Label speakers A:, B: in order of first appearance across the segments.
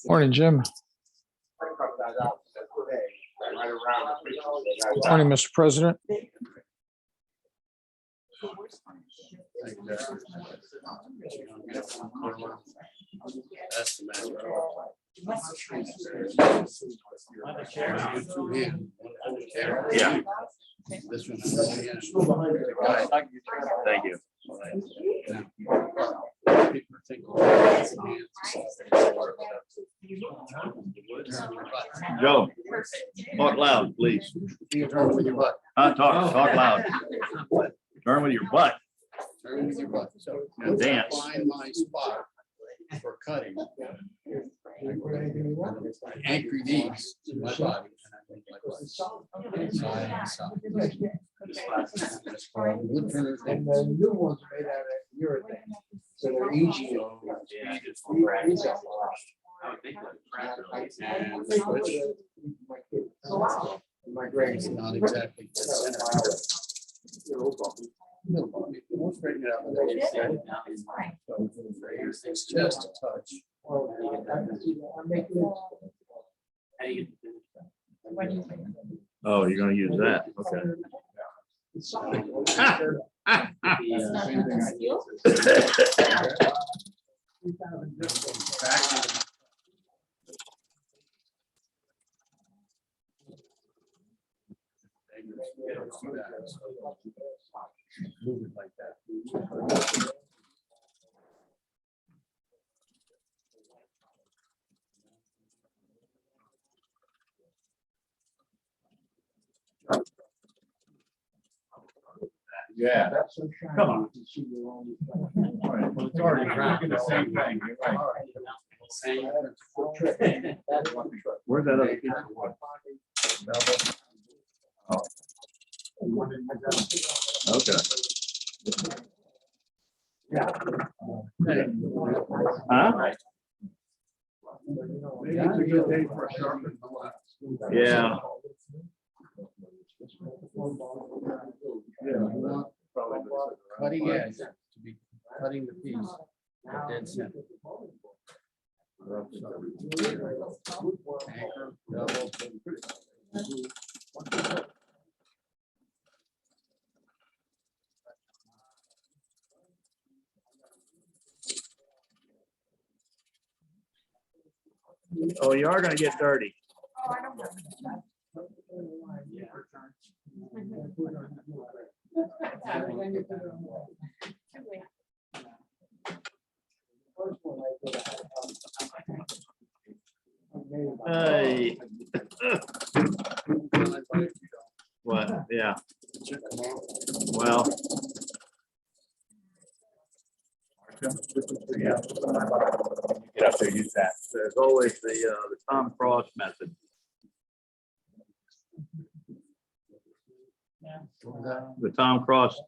A: Morning, Jim. Morning, Mr. President.
B: Yeah. This one. Thank you. Joe, talk loud, please.
C: Turn with your butt.
B: Talk loud. Turn with your butt.
C: Turn with your butt. So
B: And dance.
C: find my spot for cutting. Anchor these to my body. Side and side. It's called Woodturning.
D: And the new ones are made out of urethane, so they're easy. My
C: It's
D: grandson.
C: not exactly. We'll straighten it out. It's just a touch.
B: Oh, you're gonna use that. Okay.
C: Move it like that.
B: Yeah. Come on.
D: Well,
B: it's already trying to do the same thing. You're right. Where's that other piece of wood? Oh. Okay. Huh? Yeah.
C: Cutting edge to be cutting the piece. at dead center. Anchor, double.
B: Oh, you are gonna get dirty.
E: Oh, I don't know.
B: Hey. What? Yeah. Well. Yeah. Get up there, use that. There's always the Tom Cross method. The Tom Cross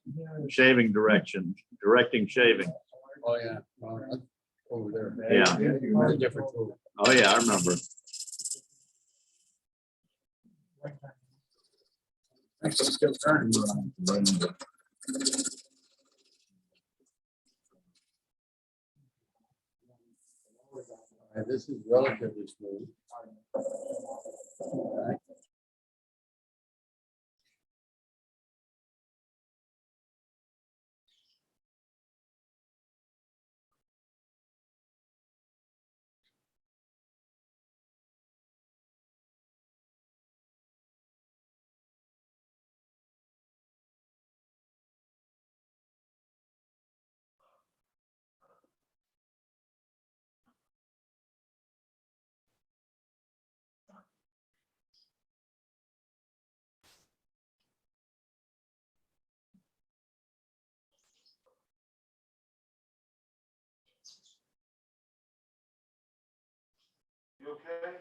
B: shaving directing shaving.
C: Oh, yeah. Over there.
B: Yeah.
C: It's a different tool.
B: Oh, yeah, I remember.
C: It's still turning. This is relatively smooth.
B: You okay?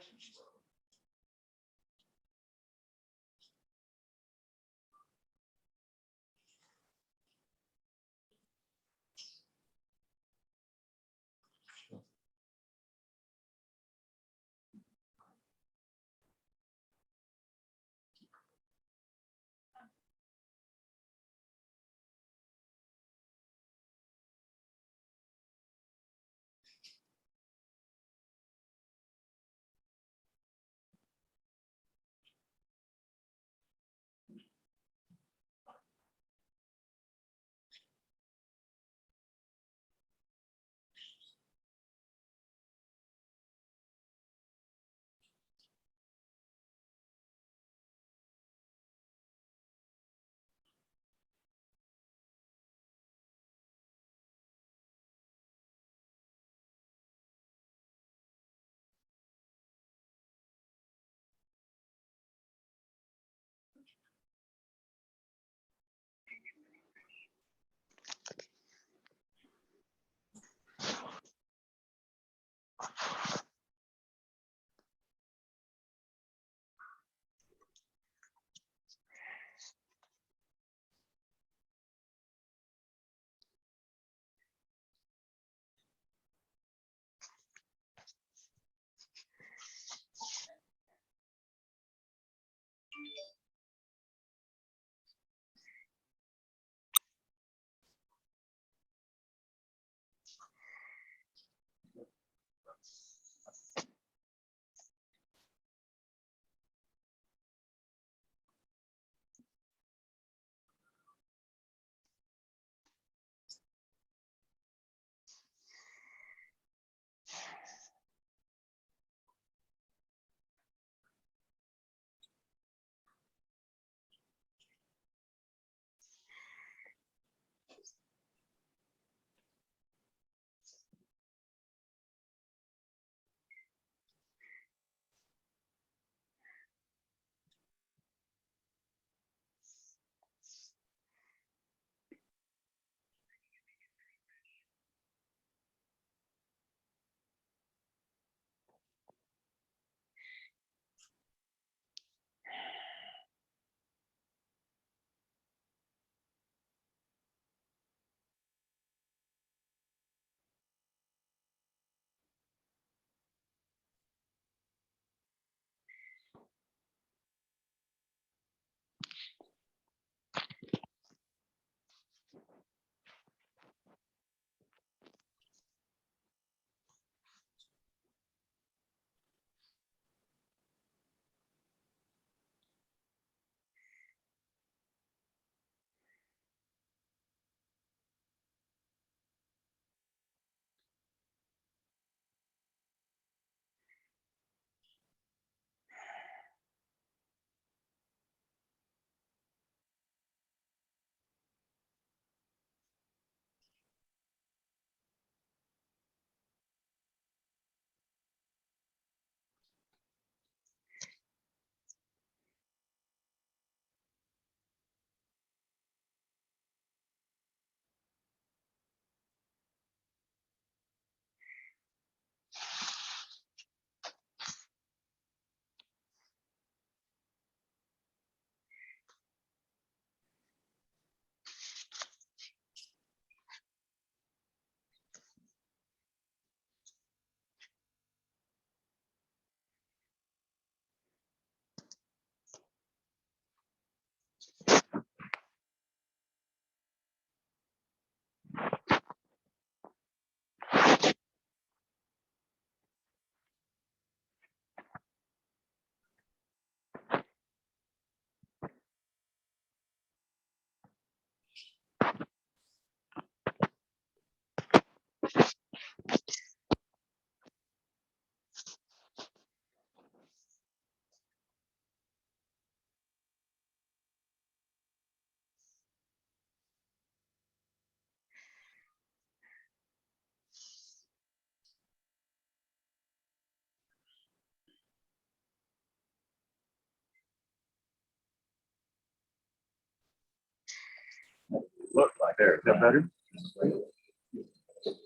B: there. Is that better?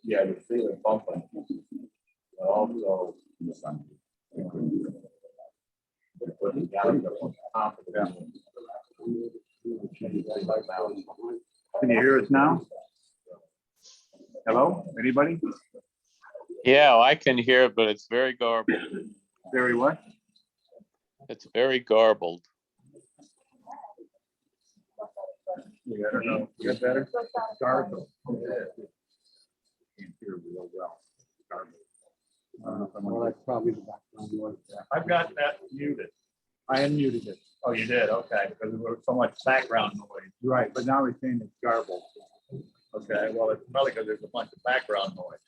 E: Yeah, the feeling bumping. Also. Putting down the top of them.
B: Can you hear us now? Hello, anybody?
F: Yeah, I can hear, but it's very garbled.
B: Very what?
F: It's very garbled.
B: Yeah, I don't know. Is that better? Garble. Can't hear real well. Garble.
C: Well, that's probably the background noise.
B: I've got that muted. I unmuted it. Oh, you did? Okay, because there was so much background noise. Right, but now we're saying it's garbled. Okay, well, it's probably because there's a bunch of background noise.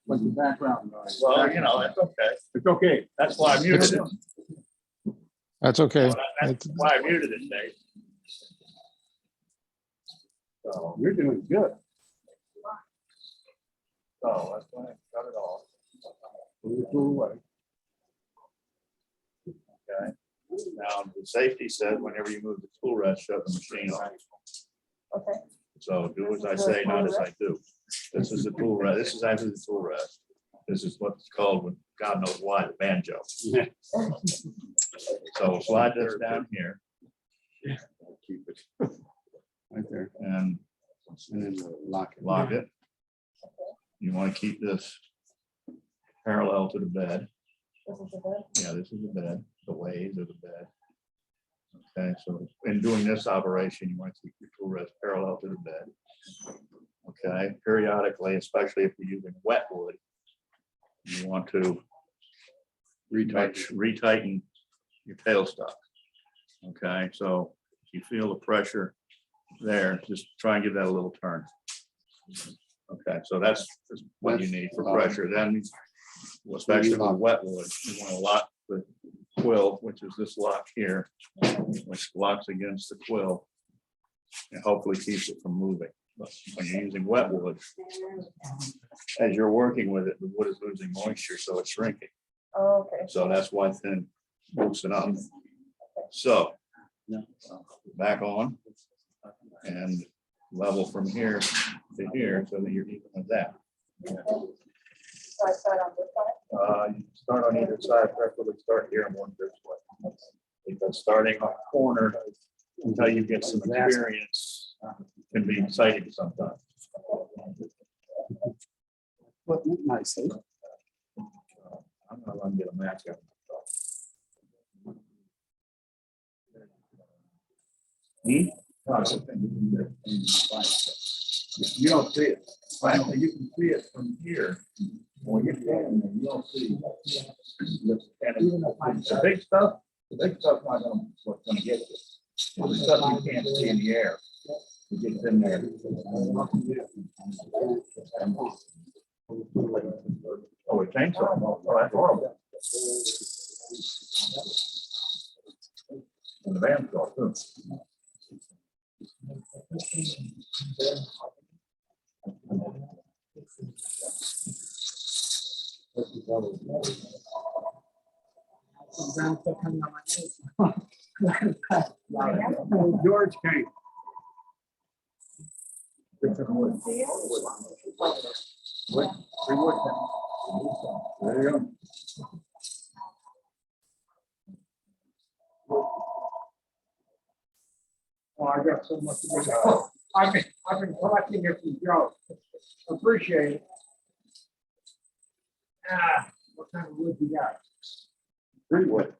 C: What's the background noise?
B: Well, you know, that's okay. It's okay. That's why I muted it.
A: That's okay.
B: That's why I muted it, Dave. So,
C: You're doing good.
B: so that's why I cut it off. Okay. Now, the safety said whenever you move the tool rest, shut the machine off.
G: Okay.
B: So do as I say, not as I do. This is the tool rest. This is actually the tool rest. This is what's called, with God knows why, the banjo. So slide this down here. Keep it
C: Right there.
B: and
C: And then lock it.
B: lock it. You want to keep this parallel to the bed.
G: This is the bed.
B: Yeah, this is the bed, the ways of the bed. Okay, so in doing this operation, you want to keep your tool rest parallel to the bed. Okay, periodically, especially if you're using wet wood, you want to retighten your tailstock. Okay, so if you feel the pressure there, just try and give that a little turn. Okay, so that's what you need for pressure. Then, especially with wet wood, you want to lock the quill, which is this lock here, which locks against the quill and hopefully keeps it from moving. But when you're using wet wood, as you're working with it, the wood is losing moisture, so it's shrinking.
G: Oh, okay.
B: So that's why thin loosen up. So back on and level from here to here so that you're even with that.
G: So I start on this side?
B: You start on either side, preferably start here and one this way. Because starting on the corner until you get some experience can be exciting sometimes.
C: What, nice, eh?
B: I'm gonna run get a match up. Me? You don't see it. Finally, you can see it from here. When you're standing there, you don't see. The big stuff, not gonna, what's gonna get you. The stuff you can't see in the air. It gets in there. Oh, a chainsaw. Oh, that's horrible. And the bandsaw too.
C: George came.
B: There you go.
D: Oh, I got so much to do. I've been collecting it from Joe. Appreciate it. What kind of wood you got?
B: Three wood.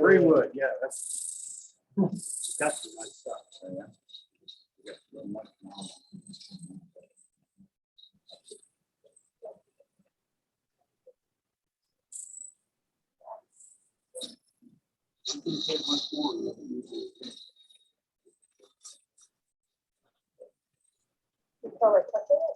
D: Three wood, yeah,
C: That's the nice stuff.
G: You color touching it?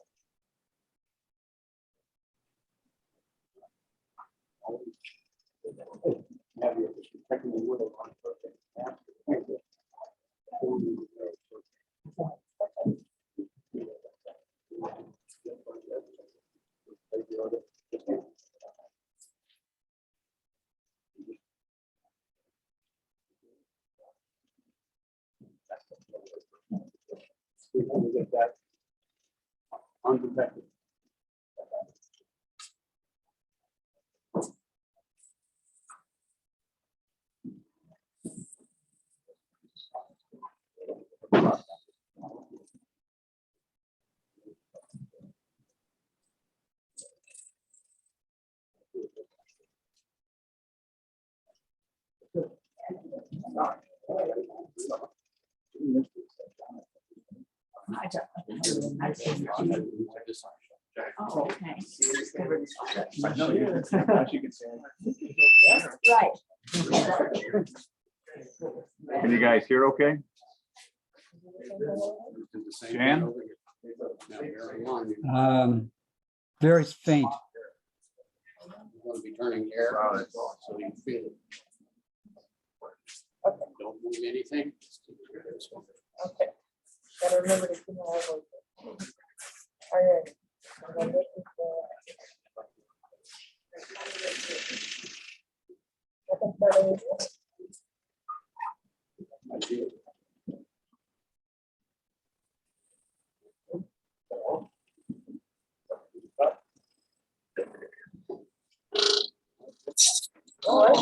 E: detected.
G: Oh, okay.
E: I know, you can say, you can say.
G: Right.
B: Can you guys hear okay? Jan?
H: Very faint.
C: You want to be turning air, so you feel it. Don't move anything.
G: Okay. Gotta remember to keep my elbows. All right. And then this is the second part of it. All right.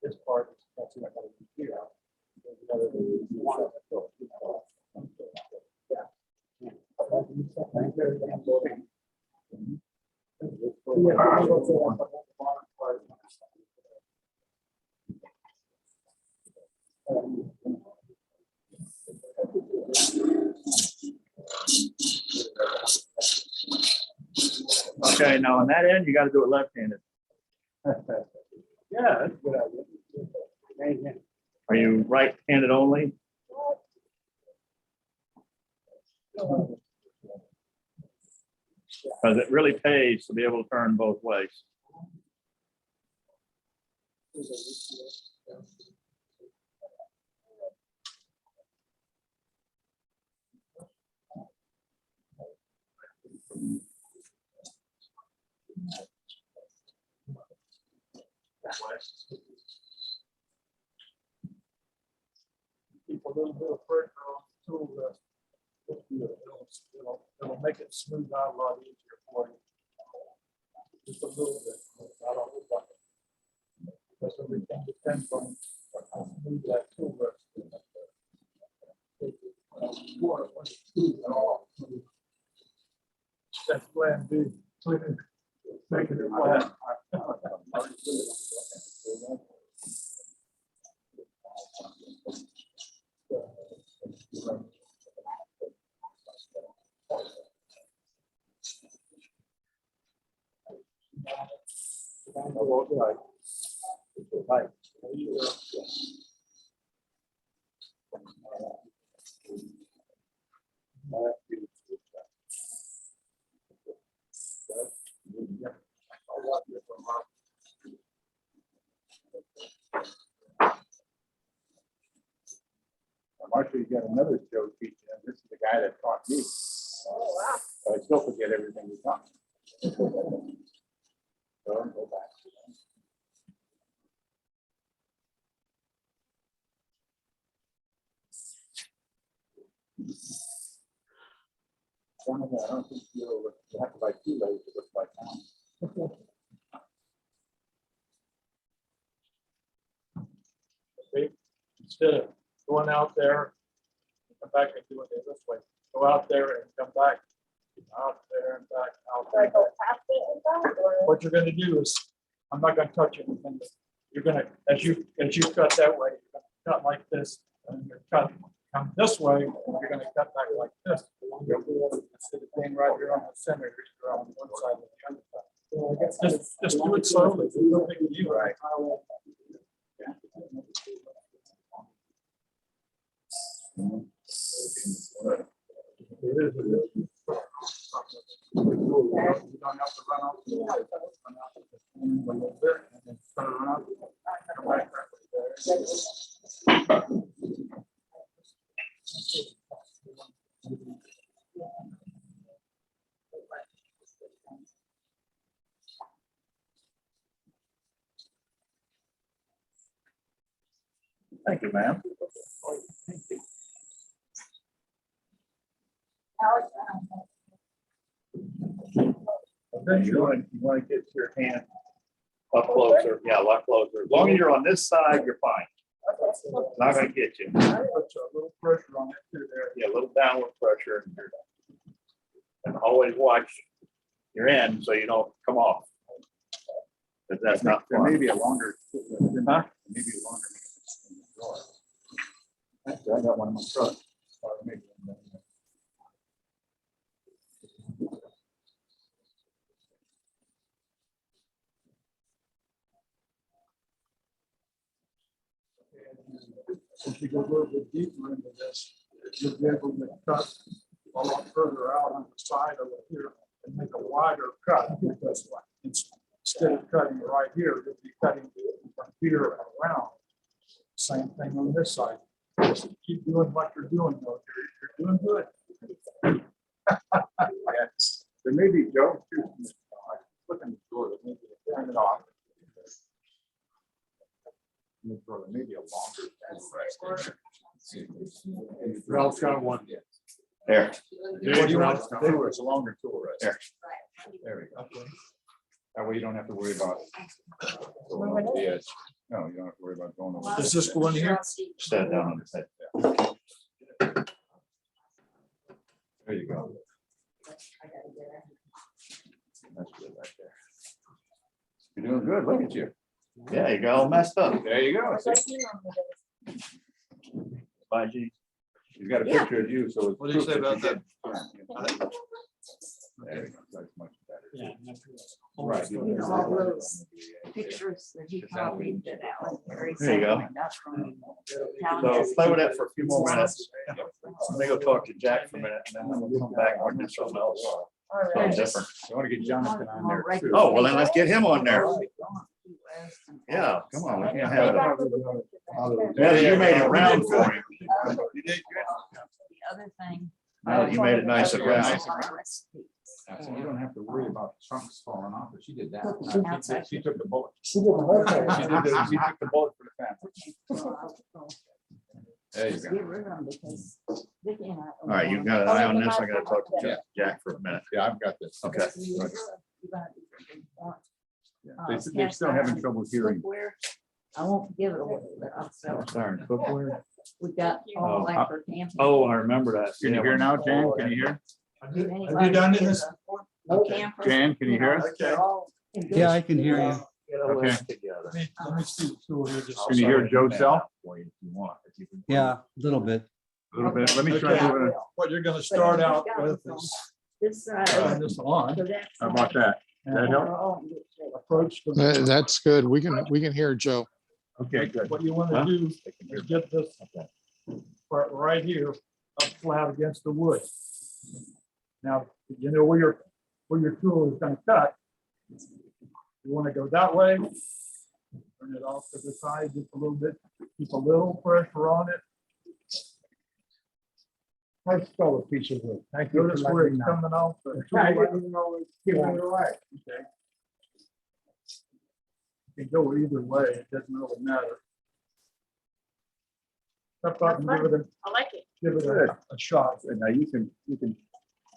E: This part is that's not going to be here.
B: Okay, now on that end, you got to do it left-handed.
E: Yeah, that's a good idea.
B: Are you right-handed only? Because it really pays to be able to turn both ways.
E: Keep a little bit of pressure on the tool. It'll make it smooth out a lot easier for you. Just a little bit. I don't know what. Because everything depends on how smooth that tool is. That's plan B. Making it flat. Marshall, you got another Joe teaching, and this is the guy that taught me.
G: Oh, wow.
E: So I still forget everything we taught. So I'll go back. I don't think you have to buy 2 layers to look like now. See, instead of going out there, come back and doing it this way. Go out there and come back, out there and back, out
G: So
E: there.
G: I
E: And
G: go
E: back.
G: past it and back, or?
E: What you're gonna do is, I'm not gonna touch anything. You're gonna, as you cut that way, you're gonna cut like this, and you're cutting, come this way, and you're gonna cut back like this. Instead of being right here on the center, you're on one side and the other side. Just do it slowly. It's no big deal. Right. You don't have to run off the wall. Run out a little bit and then turn around. Come back.
B: Thank you, ma'am. You want to get your hand up closer, yeah, a lot closer. As long as you're on this side, you're fine. Not gonna get you.
E: Put a little pressure on it too there.
B: Yeah, a little downward pressure. And always watch your end so you don't come off. But that's not.
I: There may be a longer.
B: Huh?
I: Maybe a longer. Actually, I got one in my truck. Or maybe one down there.
E: If you go a little bit deeper into this, you'll be able to cut a lot further out on the side over here and make a wider cut, because instead of cutting right here, you'll be cutting from here around. Same thing on this side. Just keep doing what you're doing, though. You're doing good.
I: Yes. There may be Joe too. Look in the door. There may be a turn it off. Maybe a longer.
C: Ralph's got one.
B: There.
I: What do you want? It's a longer tool, right?
B: There.
I: There we go. That way you don't have to worry about. going over the edge. No, you don't have to worry about going over.
E: Does this go in here?
B: Stand down on his head.
I: There you go.
B: That's good right there.
I: You're doing good. Look at you.
B: Yeah, you got all messed up.
I: There you go.
B: Bye, G.
I: He's got a picture of you, so. it's
E: What do you
I: proof
E: say about
I: you
E: that?
I: get- There you go. That's much better.
E: Yeah.
I: Right.
G: You know, all those pictures that he copied that Alan Perry
B: There you
G: sent
B: go.
G: me, that's from
B: So play with that for a few more minutes. Let me go talk to Jack for a minute and then we'll come back and do something else. Something different.
I: I want to get Jonathan on there too.
B: Oh, well then let's get him on there. Yeah, come on, we can't have it. Yeah, you made it round for him.
I: You did
G: The other thing.
B: Now that you made it nice and round.
I: So you don't have to worry about chunks falling off, but she did that.
G: Outside.
I: She took the bullet.
D: She didn't work
I: She
D: there.
I: did the- she took the bullet for the family. There you go.
B: All right, you've got an eye on this. I gotta talk to Jack for a minute.
I: Yeah, I've got this.
B: Okay.
I: Yeah. They're still having trouble hearing.
G: I won't give it away, but I'll sell it.
B: Darn cookware.
G: We got all like for camping.
B: Oh, I remember that.
I: Can you hear now, Jan? Can you hear?
E: Have you done this?
I: Jan, can you hear us?
E: Okay.
H: Yeah, I can hear you.
B: Get a list
E: Let
B: together.
E: me see the tool here. just-
I: Can you hear Joe Sell?
B: If you want. If you can-
H: Yeah, a little bit.
I: A little bit. Let me try
E: Okay.
I: moving it.
E: What you're gonna start out with is
G: This
E: turn
G: side.
E: this on.
I: How about that? That help?
E: Approach the.
A: That's good. We can hear Joe.
I: Okay, good.
E: What you want
B: Huh?
E: to do is get this part right here up flat against the wood. Now, you know where your tool is going to cut. You want to go that way. Turn it off to the side just a little bit. Keep a little pressure on it.
D: Nice color piece of wood. Thank you.
E: Notice where it's coming off. the tool.
D: I didn't know it was giving it away.
E: Okay. You can go either way. It doesn't really matter. Step up and give it
G: I like it.
E: a shot.
I: And now you can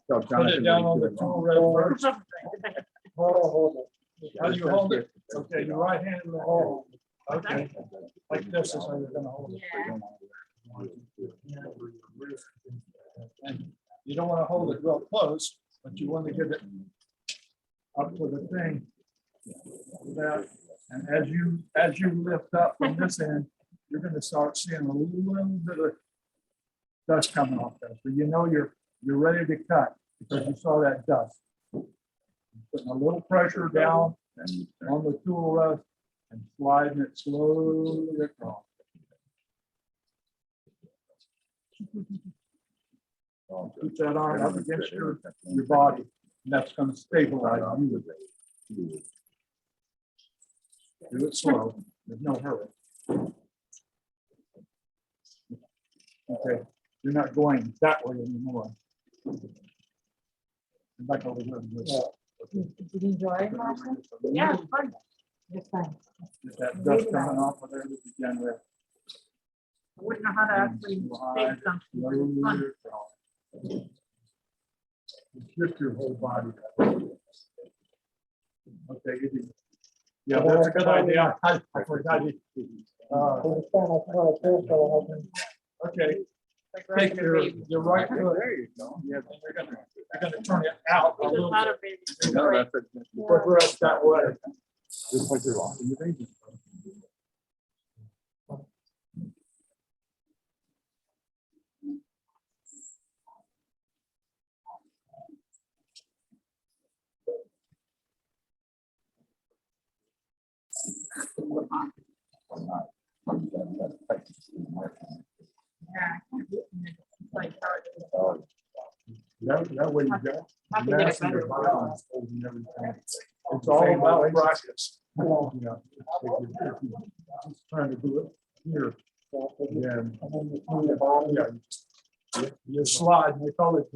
I: tell
E: Put
I: Jonathan.
E: it down
I: what
E: on
I: he's
E: the
I: doing.
E: tool right first.
D: Hold it.
E: How do you hold it? Okay, your right hand in the hole. Okay, like this is how you're gonna hold it. And you don't wanna hold it real close, but you wanna get it up to the thing. That, and as you lift up from this end, you're gonna start seeing a little bit of dust coming off there. So you know you're ready to cut because you saw that dust. Putting a little pressure down on the tool rest and sliding it slowly across. Keep that arm up against your body, and that's gonna stabilize you. Do it slow, there's no hurry. Okay, you're not going that way anymore. Back over here.
G: Did you enjoy it, Marshall? Yeah, it's fun. It's fun.
E: Get that dust coming off of there again with.
G: I wouldn't know how to actually say something, but it's fun.
E: Shift your whole body. Okay, you do. Yeah, that's a good idea. I forgot it. Okay,
G: Like right
E: take
G: in the
E: your
G: baby.
E: right foot. There you go. Yeah, then you're gonna turn it out a
G: It's
E: little
G: not
E: bit.
G: a baby.
I: No, that's it.
E: Progress that way.
I: Just like you're walking your baby.
G: Yeah. It's like hard.
E: That way you go.
G: I can get it better.
E: It's all about practice. You know, if you're just trying to do it here. Then, yeah, you slide, and they call it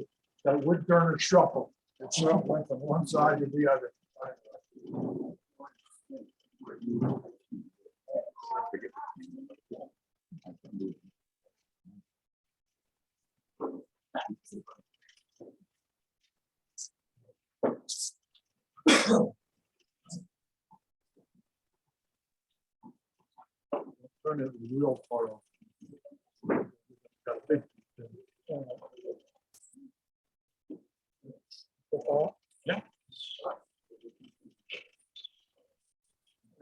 E: that Woodturning shuffle. It's shuffling from one side to the other. Turn it real far off. Got a big- Yeah.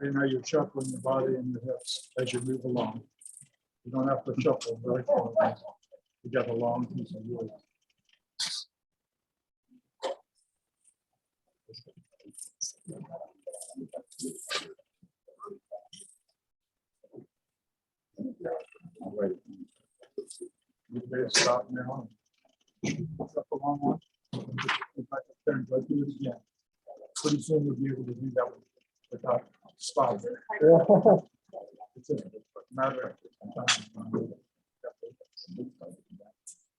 E: And now you're shuffling the body and your hips as you move along. You don't have to shuffle very far. You got a long piece of wood. You better stop now. Shuffle on one. If I can turn, go do it again. Pretty soon you'll be able to do that without stopping. It's a matter of time.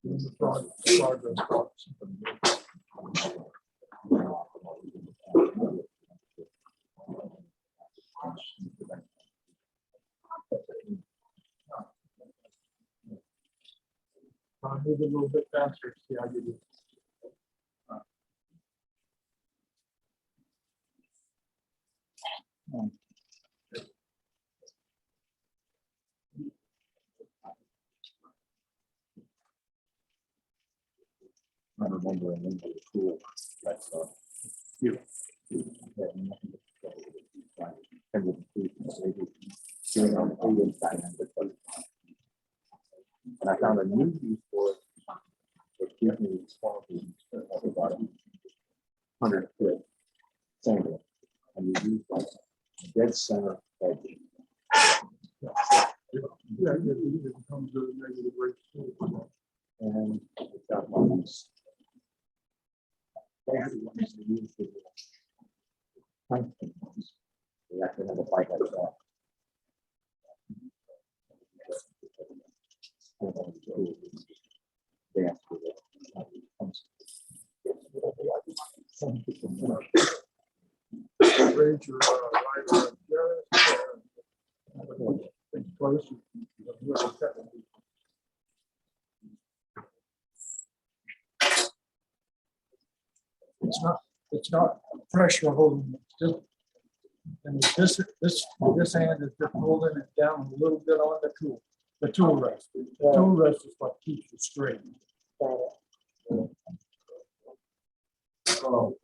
E: Doing the progress. Move a little bit faster, see how you do.
I: I remember in school, that's here. And I found a new use for it. That gives me quality of about 100 foot single. And you use like dead center edge.
E: Yeah, it comes to a negative rate.
I: And it's got one of these. You have to have a bike like that. Dance with it.
E: Raise your right arm just think close. It's not pressure holding it, just and this hand is just holding it down a little bit on the tool rest. The tool rest is what keeps you straight. Oh.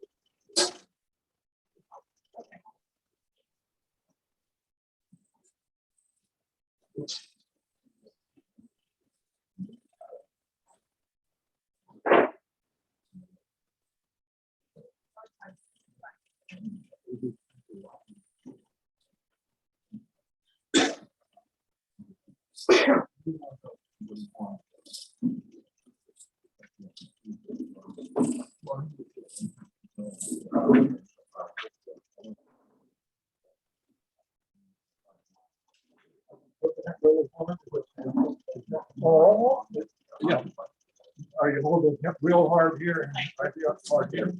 E: hit real hard here and right here hard here.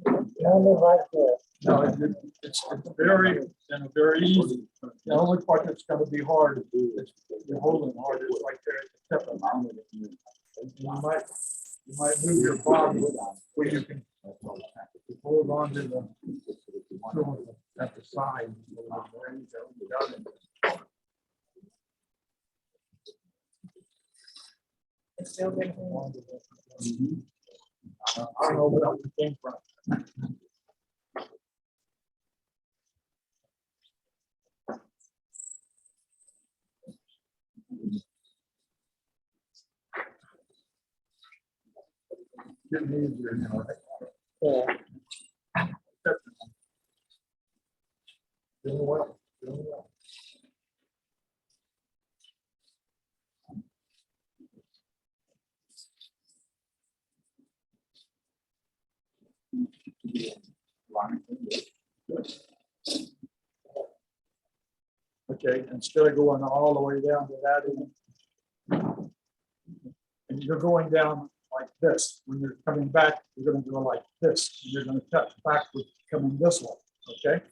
D: Only right there.
E: No, it's very, very easy. The only part that's gonna be hard is you're holding hard is right there at the tip of it. You might move your body where you can hold on to the tool at the side. There you go. You got it.
G: It's still good.
E: I don't know where that came from. Getting easier now, right?
D: Yeah.
E: Doing well, doing well. Okay, instead of going all the way down to that end, and you're going down like this. When you're coming back, you're going to go like this. You're going to cut backwards coming this way. Okay.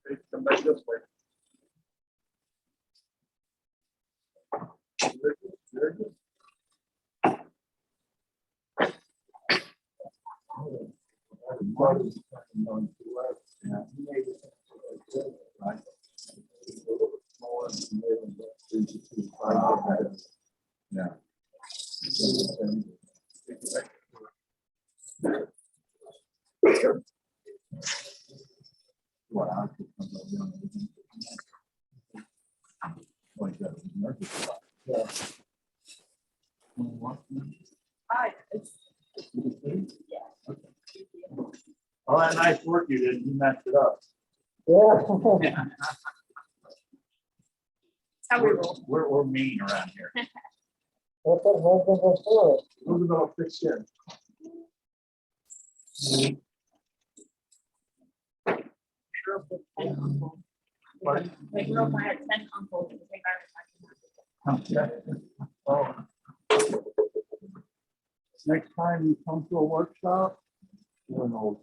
E: Okay, come back this way. Very good, very good.
I: Yeah.
G: Hi, it's,
E: All that nice work you did, you messed it up.
D: Yeah.
G: how we roll.
B: We're mean around here.
D: That's what husband was for.
E: Those are all fixed in. Pardon?
G: My girlfriend had 10 uncles. And they got it.
E: Oh. Next time you come to a workshop, you're an old.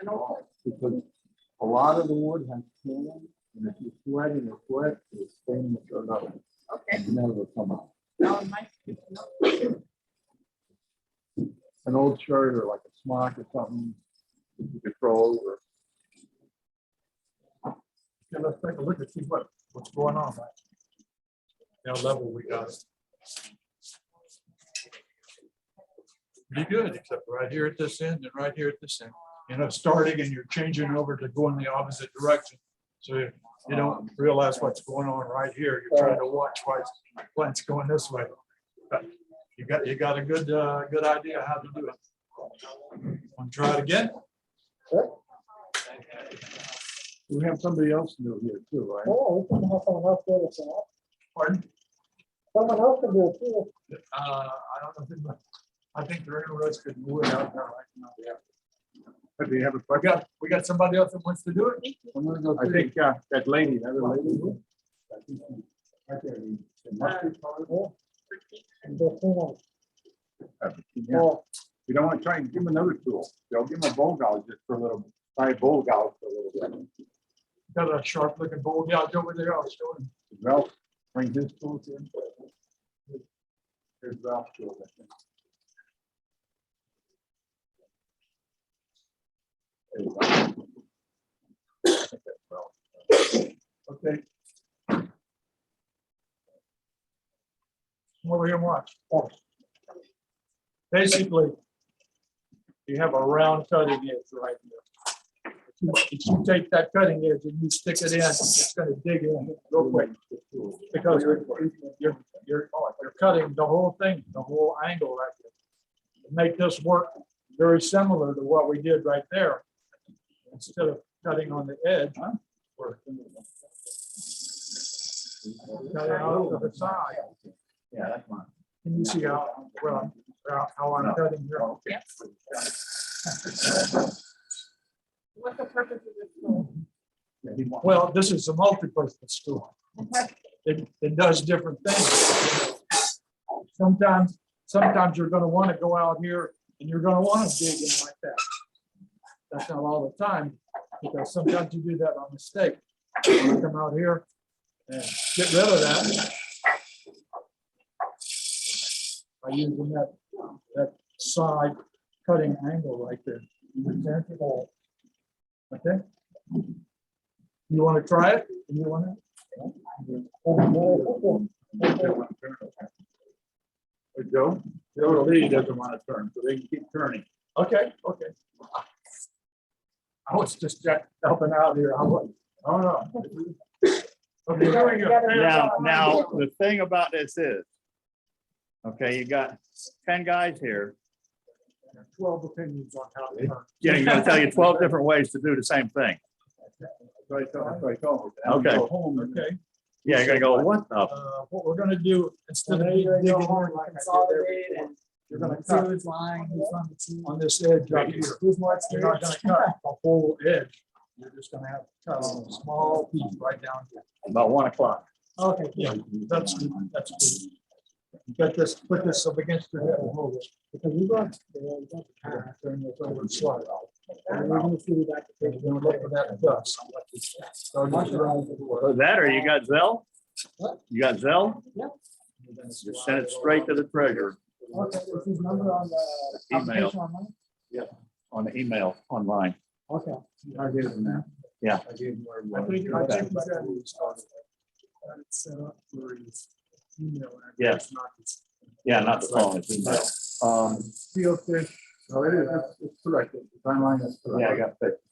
G: I know.
I: Because a lot of the wood has tan, and if you sweat in the sweat, it's staining the shirt up.
G: Okay.
I: It never come out.
G: No, my, no.
I: An old shirt or like a smock or something, you could throw over.
E: Yeah, let's take a look and see what's going on. Right? Now level we got. Pretty good, except right here at this end and right here at this end. You know, starting and you're changing over to going the opposite direction. So you don't realize what's going on right here. You're trying to watch why plant's going this way. But you got a good idea how to do it. Want to try it again?
D: Sure.
I: We have somebody else new here too, right?
D: Oh, we can have someone else do it. So
E: Pardon?
D: someone else can do it too.
E: I don't know. I think they're interested in wood out there right now. Yeah.
I: But we have a,
E: We got somebody else that wants to do it?
I: I'm gonna go, I think, that lady, that other lady. I think she- right there, the mustard color.
D: And just, you know,
I: Yeah. You don't want to try and give them another tool. They'll give them a bowl gouge just for a little, try a bowl gouge for a little bit.
E: Got a sharp looking bowl gouge over there. I'll show him.
I: Ralph, bring his tools in. Here's Ralph's tools, I think. There you go.
E: Okay. Come over here and watch. Basically, you have a round cutting edge right here. If you take that cutting edge and you stick it in, it's going to dig in real quick. Because you're cutting the whole thing, the whole angle right there. To make this work very similar to what we did right there. Instead of cutting on the edge. Or cutting out of the side.
B: Yeah, that's fine.
E: Can you see how, well, how I'm cutting here?
G: Yep. What's the purpose of this tool?
E: Well, this is a multi-purpose tool. It does different things. Sometimes you're gonna want to go out here and you're gonna want to dig in like that. That's not all the time, because sometimes you do that on mistake. You come out here and get rid of that. By using that side cutting angle right there. Okay? You want to try it? You want to?
B: Joe, the lead doesn't want to turn, so they can keep turning.
E: Okay, okay. I was just helping out here. Oh, no. Okay, doing it.
B: Now, the thing about this is, okay, you got 10 guys here.
E: 12 opinions on how to turn.
B: Yeah, you're gonna tell you 12 different ways to do the same thing.
E: Okay.
B: Okay. Yeah, you're gonna go, what the?
E: What we're gonna do, instead of digging in, you're gonna cut on this edge right here. You're not gonna cut the whole edge. You're just gonna have to cut on a small piece right down here.
B: About 1 o'clock.
E: Okay, yeah, that's good, that's good. You got this, put this up against your head and hold it. Because we got. Turn this over and slide out. And we're gonna see that. We're gonna look for that dust.
B: So that, or you got Zell? You got Zell? Just send it straight to the treasurer.
D: Okay, is his number on the
B: Email.
D: application online?
B: On the email online.
D: Okay.
E: I gave him that.
B: Yeah.
E: I think he's set up for his email.
B: Yeah.
E: address, not his-
B: Yeah, not the phone, it's email.
E: Field fish.
I: No, it is, it's correct. The timeline is correct.
B: Yeah, I got fixed.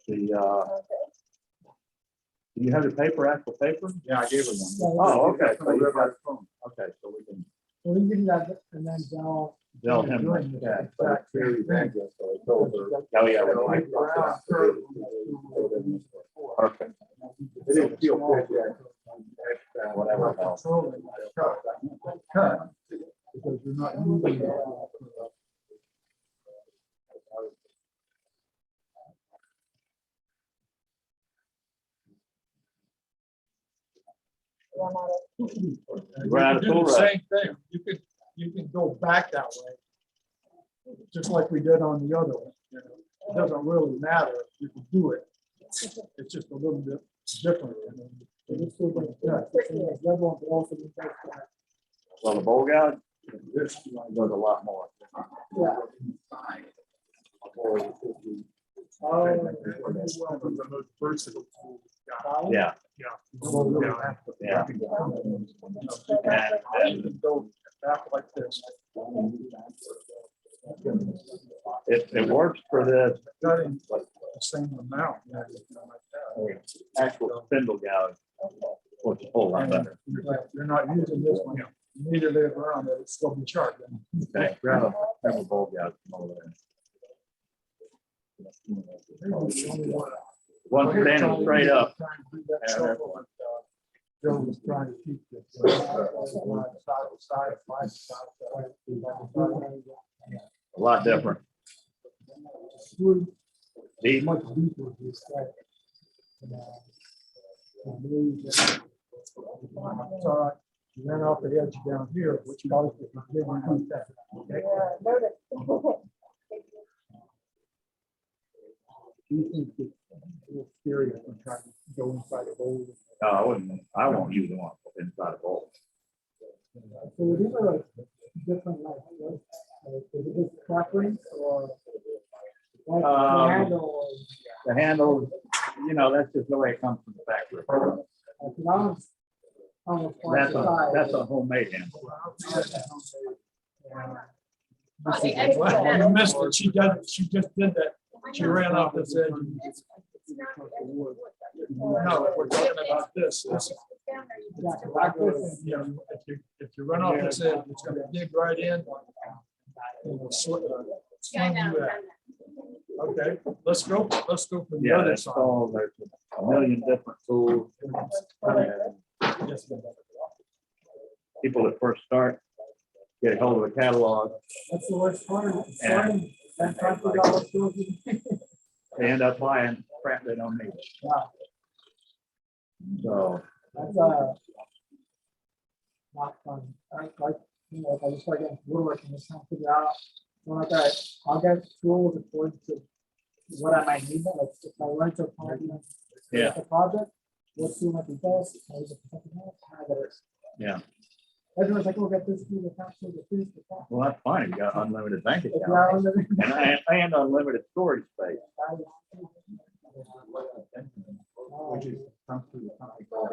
B: Do you have the paper, actual paper?
I: Yeah, I gave him one.
B: Oh, okay. So you got- Okay, so we can
D: Well, you can do that and then they'll.
B: tell him.
I: Yeah, but it's Terry's address, so I told her.
B: Oh, yeah.
I: You know,
B: right. Perfect.
I: It is field fish, yeah.
B: Whatever else.
E: Cut, because you're not using it.
B: Run out of
E: You can do
B: tool
E: the
B: rack.
E: same thing. You can go back that way. Just like we did on the other one. You know, it doesn't really matter. You can do it. It's just a little bit different.
B: Well, the bowl gouge, this one does a lot more.
E: The most versatile tool.
B: Yeah.
E: Yeah.
B: Yeah.
E: You can go back like this.
B: It works for the
E: Cutting the same amount.
B: actual spindle gouge. Works a whole lot better.
E: You're not using this one. You need it later on, it'll still be sharp.
B: Okay, grab a bowl gouge from over there. One standing straight up.
E: Joe was trying to keep this.
B: A lot different. Deep.
D: Much deeper. This
E: It's all right. You ran off the edge down here, which you always did when you did that. Okay? Do you think it's a little scary when trying to go inside a bowl?
B: No, I won't use one inside a bowl.
D: So these are like different, like, is it just preference or? like the handle or-
B: The handle, you know, that's just the way it comes from the factory.
D: like, now it's almost like the size.
B: That's a homemade handle.
E: Well, you missed it. She just did that. She ran off this edge. No, we're talking about this. You know, if you run off this edge, it's gonna dig right in. And it'll swing you out. Okay, let's go for the
B: Yeah,
E: other
B: that's
E: side.
B: all, there's a million different tools. And
E: Yes,
B: people that first start, get hold of a catalog,
D: That's the worst part. Starting, then trying to figure out what tools you can-
B: they end up buying crap they don't need.
D: Yeah,
B: So,
D: That's, not fun. Like, you know, if I just start getting woodworking, just trying to figure out, so like, I'll get tools according to what I might need, like, if I run to a project.
B: Yeah.
D: The project, what tool might be best, how is it something else, how that is.
B: yeah,
D: Everyone's like, oh, get this tool, the that tool, get this, get that.
B: well, that's fine, you got unlimited bank
D: If
B: account
D: you're out on the-
B: and unlimited storage space.
I: Which is come through the company called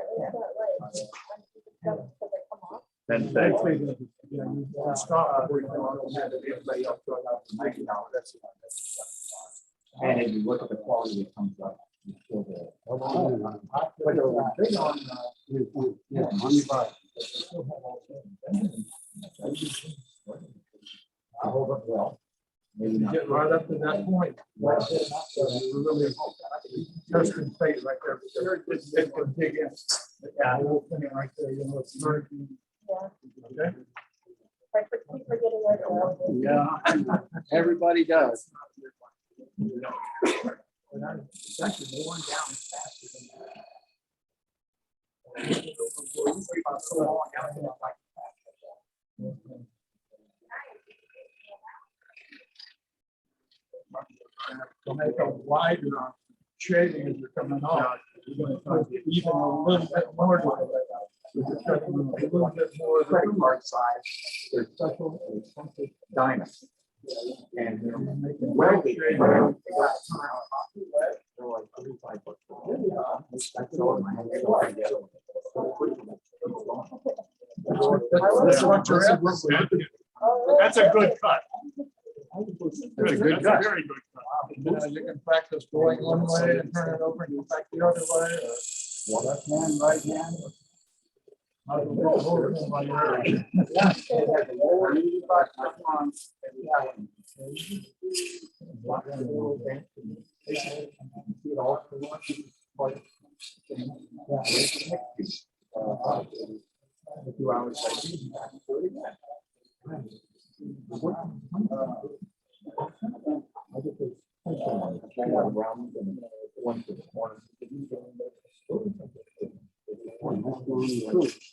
B: Then
D: That's
B: say,
D: what you're gonna do. Yeah, you-
E: Stop.
I: everybody else throwing out the $90. And if you look at the quality that comes up, it's still there. But they're big on, yeah, money buy. I hold up well. Maybe
E: You
I: not.
E: get right up to that point. You really testing fate right there. Because it can dig in. Yeah, the whole thing right there, you know, it's very. Okay.
G: I keep forgetting where to go.
C: Yeah, everybody does.
D: It's actually going down faster than that.
E: To make a wider shading as you're coming off. You're gonna try to even a little bit more. To it. You're cutting a little bit more.
I: Credit card size, they're special, expensive diamonds. And they're well, they got time. They're like $35. That's all I have.
E: That's what you're at. That's a good cut.
B: That's a good cut.
E: Very good cut. You can practice going one way and turn it over and go back the other way. Or left hand, right hand. How to get hold of it while you're at it.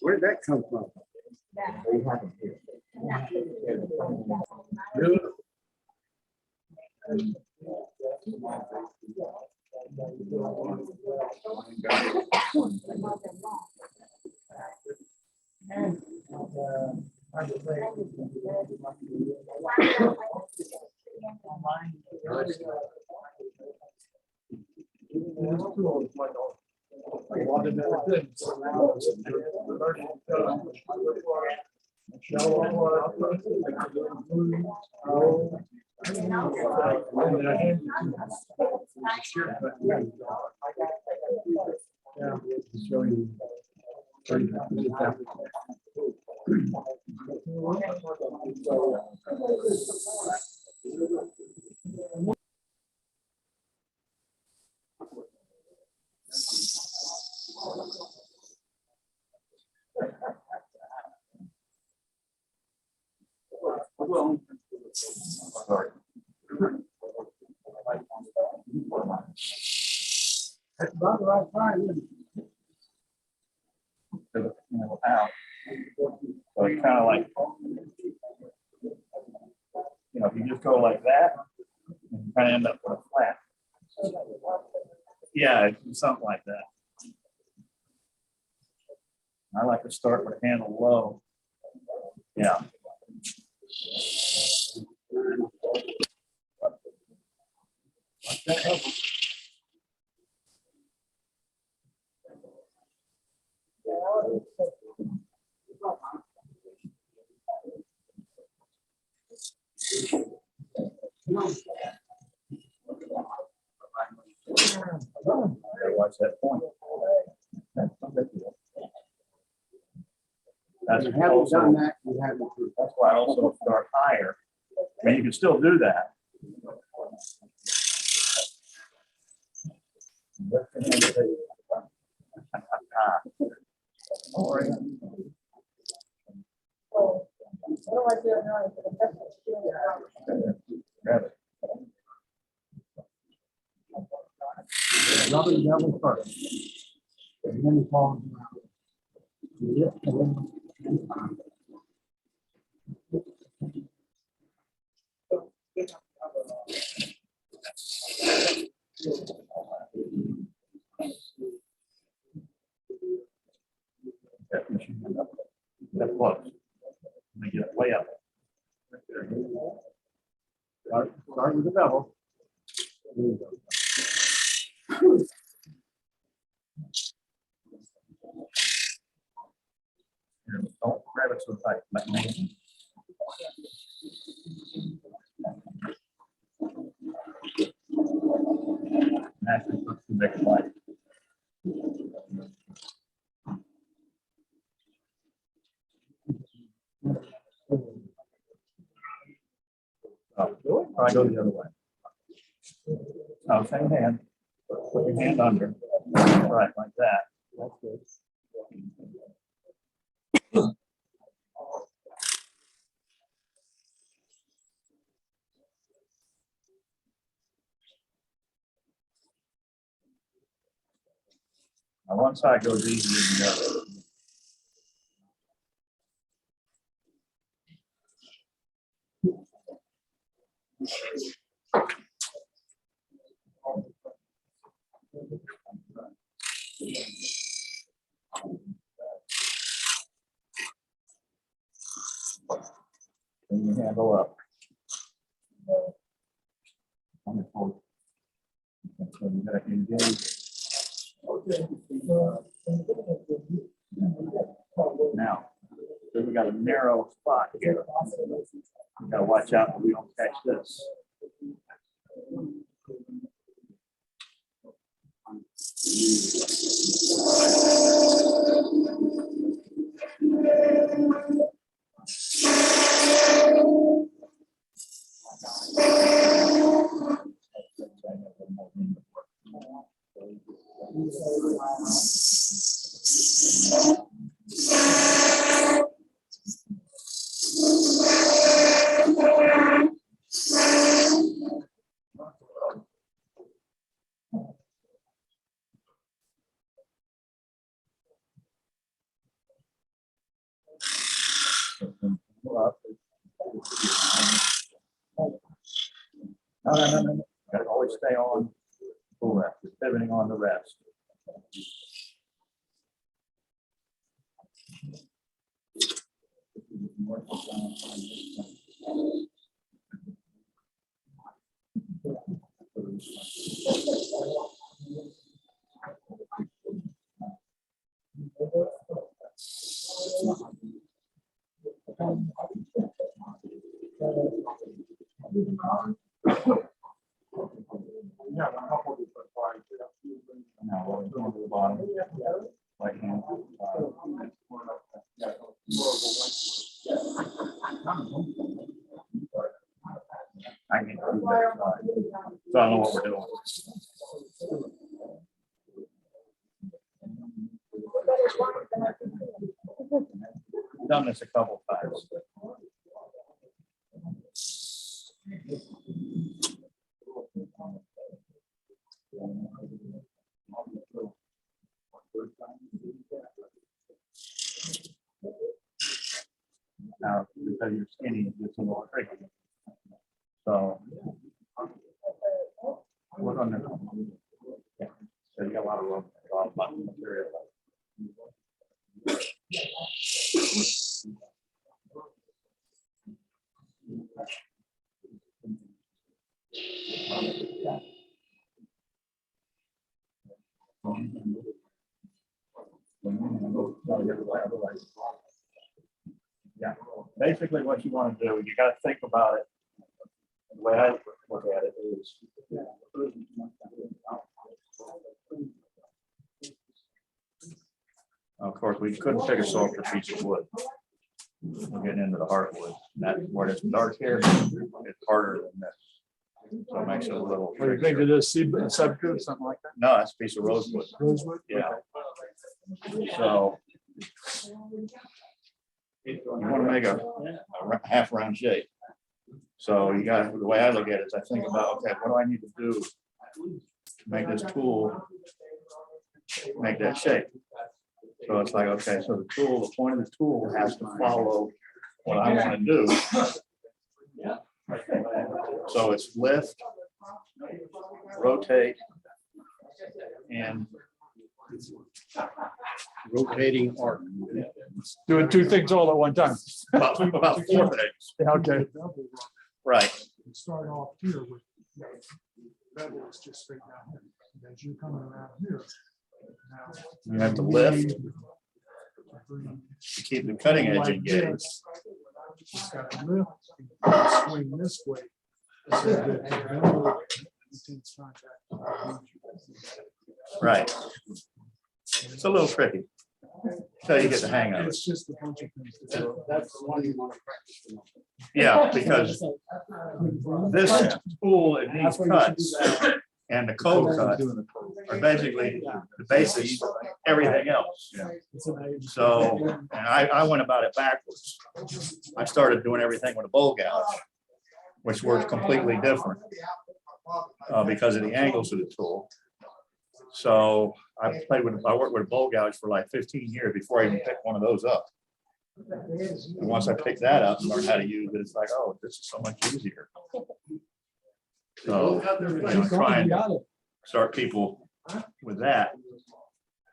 H: Where'd that come from?
I: They have them here.
D: That's about the right time, isn't it?
B: Out. So it's kind of like, if you just go like that, you kind of end up with a flat. Yeah, it's something like that. I like to start with handle low. Yeah. Watch that point. That's
H: You haven't
B: also,
H: done that, you haven't.
B: that's why I also start higher. I mean, you can still do that.
G: Oh, otherwise you don't know anything. That's what you're doing.
B: Grab it.
D: Another level first. And then it falls around. Yeah, and then-
B: That's close. Let me get it way up.
D: Start with the bevel.
B: Here, don't grab it so tight. Let me. Actually, let's make it light. Oh, I go the other way. Oh, same hand. Put your hand under. Right, like that. That's good. Now, one side goes easier than the other. Bring your handle up. Wonderful. So you gotta engage. Now, so we got a narrow spot here. You gotta watch out that we don't catch this. No. Gotta always stay on full rest, just pivoting on the rest.
E: Yeah, a couple of different parts.
B: Now we're going to the bottom. Right hand. I can do that side. So I don't know what we're doing. We've done this a couple times. Now, because you're skinny, it's a little tricky. So we're gonna. Yeah. So you got a lot of room, a lot of material. Yeah, basically what you want to do, you got to think about it. The way I look at it is. Of course, we couldn't pick a softer piece of wood. We're getting into the hardwood. That's where it's dark here. It's harder than this. So it makes it a little.
A: What do you think of this, subcoat or something like that?
B: No, that's a piece of rosewood.
A: Rosewood?
B: Yeah. So you want to make a half round shape. So you got, the way I look at it is I think about, okay, what do I need to do to make this tool make that shape? So it's like, okay, so the tool, the point of the tool has to follow what I want to do. So it's lift, rotate, and
C: Rotating arc.
E: Doing two things all at one time.
B: about 4 things.
E: Okay.
B: Right.
A: Start off here with, bevel is just straight down here. And as you're coming around here. now,
B: You have to lift to keep the cutting edge engaged.
A: Just gotta lift and swing this way. So that the bevel retains contact.
B: Right. It's a little tricky. Until you get the hang of it.
A: It's just a bunch of things. to do.
D: That's the one you want to practice.
B: Yeah, because this tool, it needs
D: That's where you should
B: cuts,
D: do that.
B: and the cold cut are basically the basis of everything else.
A: It's an age.
B: So, and I went about it backwards. I started doing everything with a bowl gouge, which works completely different because of the angles of the tool. So I worked with a bowl gouge for like 15 years before I even picked one of those up. And once I picked that up and learned how to use it, it's like, oh, this is so much easier. So I'm trying to start people with that,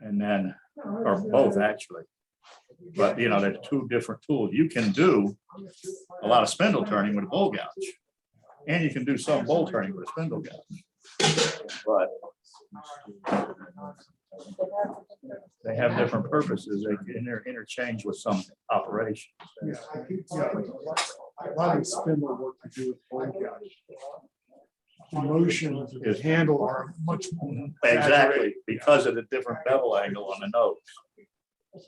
B: and then, or both actually. But you know, there's two different tools. You can do a lot of spindle turning with a bowl gouge, and you can do some bowl turning with a spindle gouge. But they have different purposes. They interchange with some operations.
A: Yeah, a lot of spindle work to do with bowl gouge. The motions of the handle are much more.
B: Exactly, because of the different bevel angle on the nose.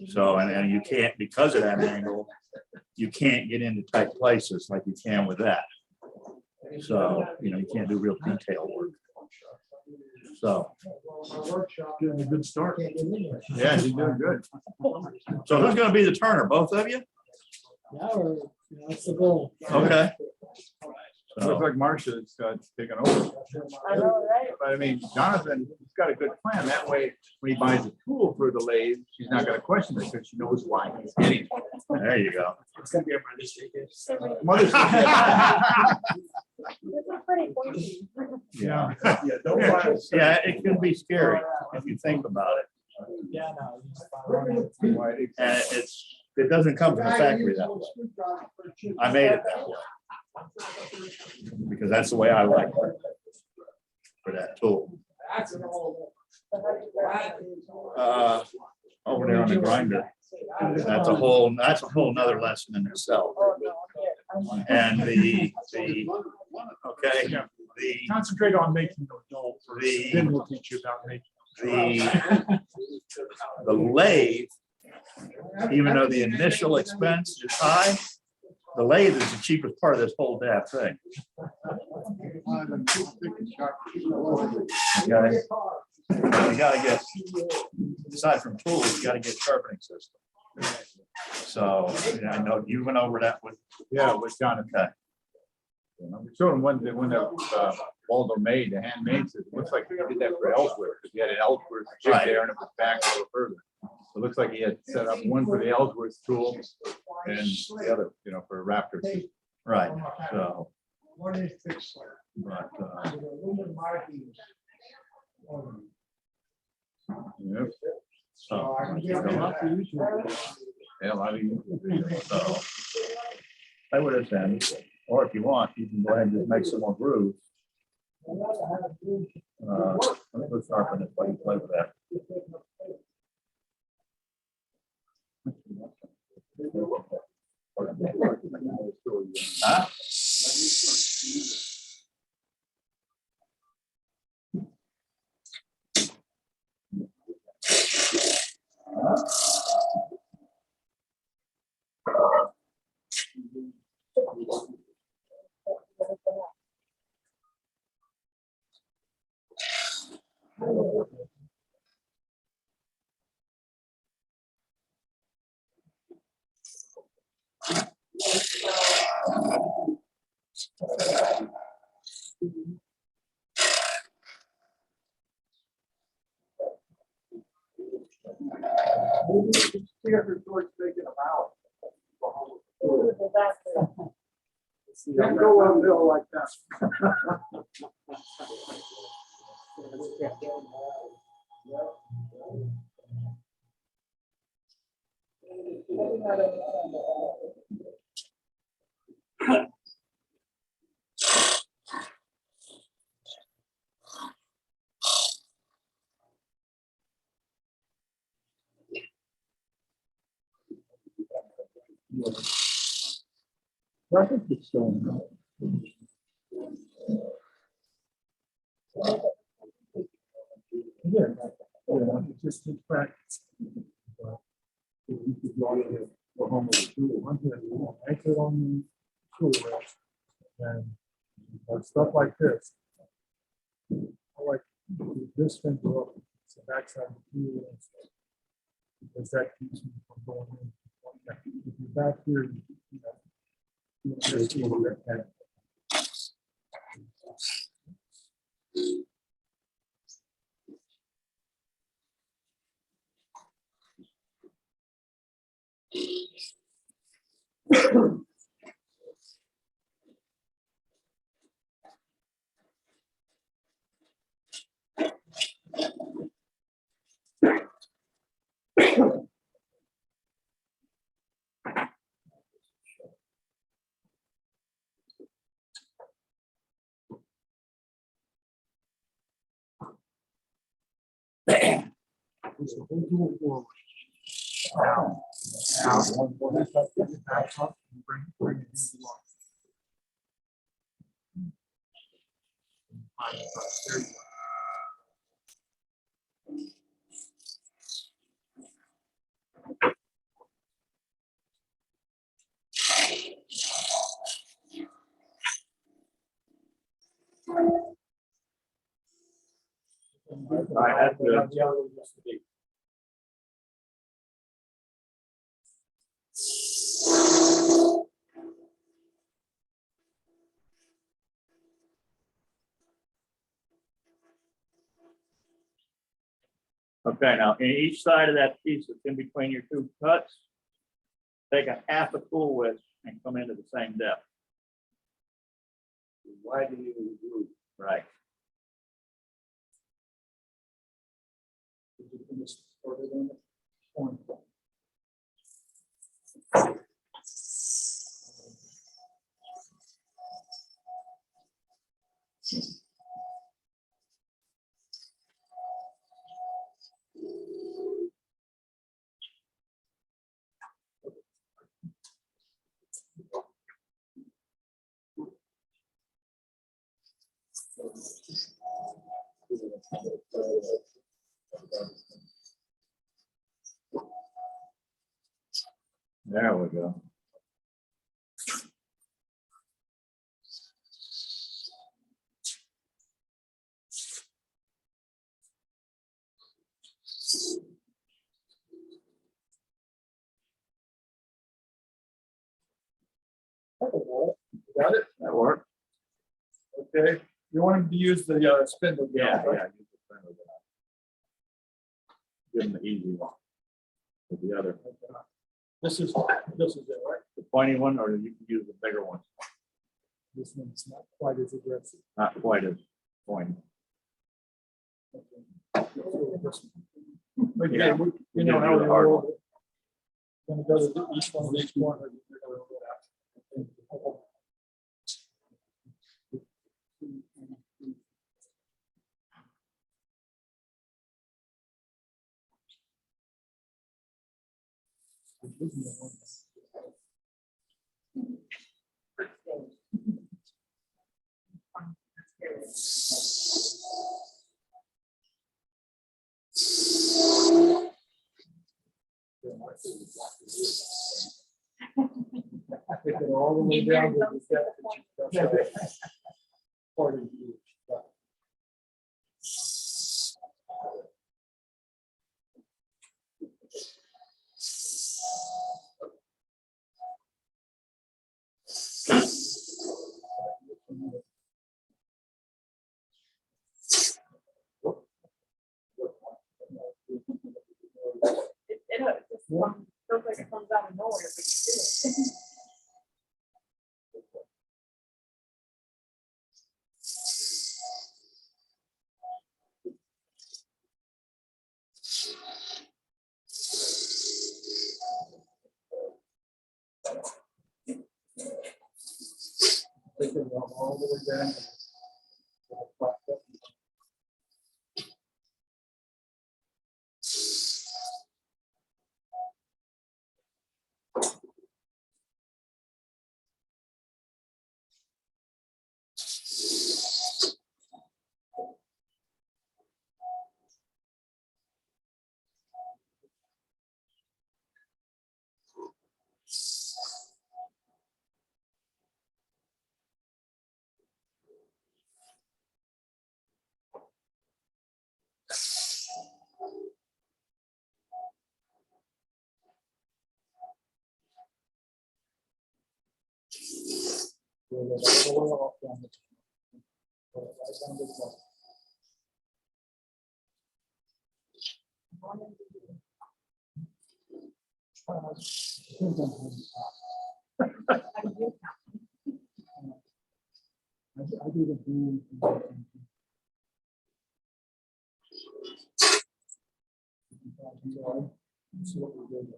B: So, and you can't, because of that angle, you can't get into tight places like you can with that. So, you know, you can't do real detail work. So.
A: Getting a good start.
B: Yeah, you're doing good. So who's gonna be the turner, both of you?
D: Yeah, or, that's the goal.
B: Okay.
I: Looks
B: So,
I: like Marcia's taken over.
G: I know, right?
I: But I mean, Jonathan, he's got a good plan. That way, when he buys a tool for the lathe, she's not gonna question it because she knows why he's getting it.
B: there you go.
D: It's gonna be a Mother's Day gift.
I: Mother's
G: This is pretty pointy.
B: Yeah.
A: Don't
B: Yeah, it can be scary if you think about it.
D: Yeah, no. you just follow it.
B: And it doesn't come from the factory that way. I made it that way. Because that's the way I like it for that tool. Over there on the grinder. That's a whole nother lesson in itself.
G: Oh, no, I'm here.
B: And the okay,
E: Concentrate on making those dull first, then we'll teach you about making.
B: the lathe, even though the initial expense is high, the lathe is the cheapest part of this whole damn thing. You gotta get, aside from tools, you gotta get sharpening system. So, yeah, I know you went over that with.
I: Yeah, with Jonathan.
B: Okay.
I: We showed him one that Waldo made, the handmade, it looks like he did that for Ellsworth, because he had an Ellsworth jig
B: Right.
I: there and it was back a little further. So it looks like he had set up one for the Ellsworth tool and the other, you know, for a Raptor.
B: Right, so,
I: But, yep,
B: so,
I: yeah, a lot of you.
B: so. I would have said, or if you want, you can go ahead and just make some more grooves. Let me go sharpen it while you play with that. Huh?
E: Theater George making them out.
G: Ooh, disaster.
E: Don't go uphill like that.
I: I think it's still.
E: Yeah, it's just in practice. You could go to the home of the tool, one here, you want to anchor on the tool rail, and stuff like this. I like this finger up, it's the backside of the tool. And stuff, because that keeps me from going in. If you're back here, you know. You just keep your head. Push the whole tool forward. Now, when that's up, get it back up, and bring it into line. There you go.
B: That's good. Okay, now in each side of that piece that's in between your two cuts, take a half a tool width and come into the same depth.
I: Why do you do?
B: Right. There we go.
E: Got it?
B: That work?
E: Okay, you want him to use the spindle.
B: Yeah,
E: right?
B: yeah. Give them the easy one. With the other,
E: This is it, right?
B: the pointy one, or you can use the bigger one.
E: This one's not quite as aggressive.
B: Not quite as pointy.
E: But
B: Yeah,
E: yeah, you know
B: gotta
E: how
B: do
E: we
B: the hard
E: roll
B: one.
E: it. Gonna go to each one of these corners. You're gonna roll it out. Take it all the way down to the depth that you've got. Part of you.
G: It just one without knowing if it's doing.
E: Take it all the way down. Roll it all the way off down the- roll it right down the bottom. I do the boom. See what we did.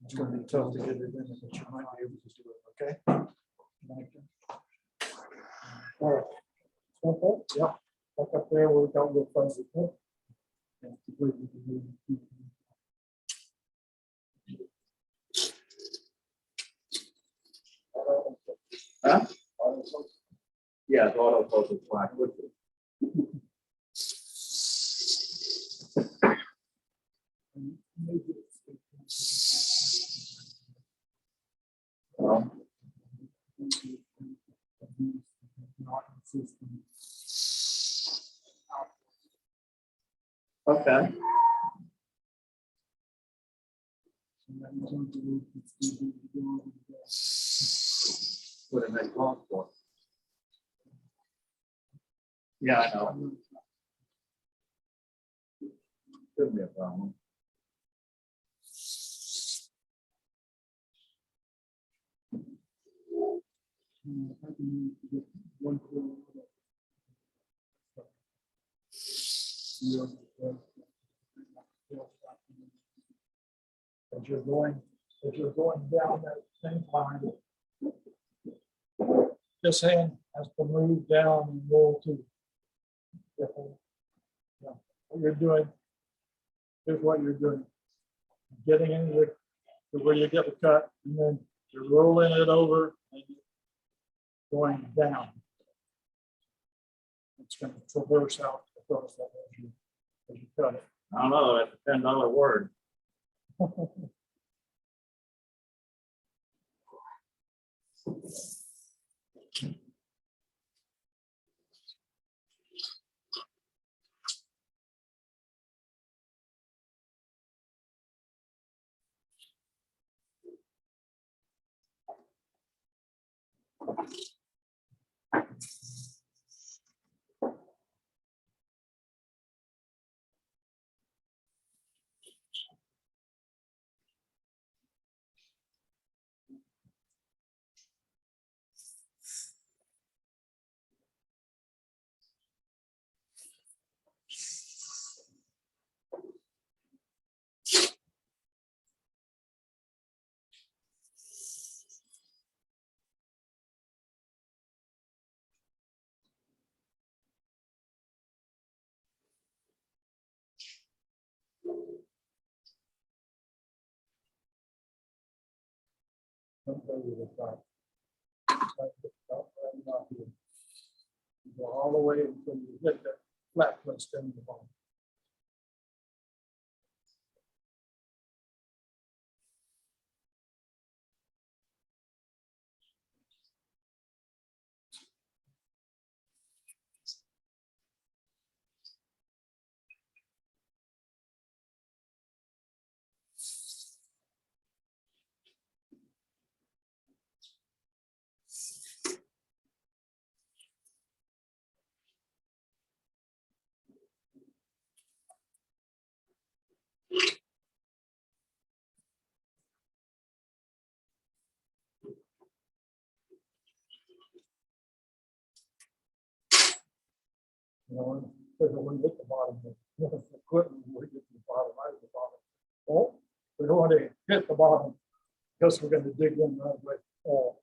E: It's gonna be tough to get it in, but you might be able to do it, okay? All right. Okay, yeah, back up there, we'll go real fuzzy.
B: Huh? Yeah, the auto focus black. Okay. What did they call for? Yeah, I know. Shouldn't be a problem.
E: As you're going down that same line, this hand has to move down and roll to. Yeah. What you're doing, here's what you're doing. Getting into to where you get the cut, and then you're rolling it over and going down. It's going to traverse out across that as you cut it.
B: I don't know, that's a $10 word.
E: Don't go with the top. You go all the way until you hit that flat place down the bottom. You know, because when we hit the bottom, the equipment, we get to the bottom, right at the bottom. Oh, we don't want to hit the bottom, because we're gonna dig in right away. Oh,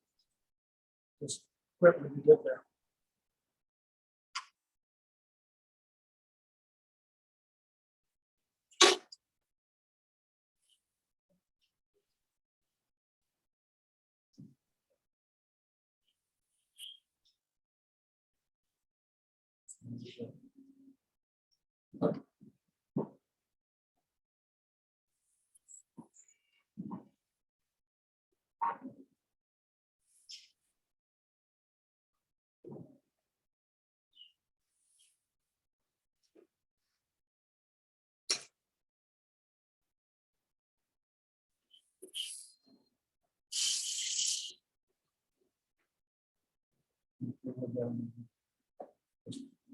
E: just quit when you get there.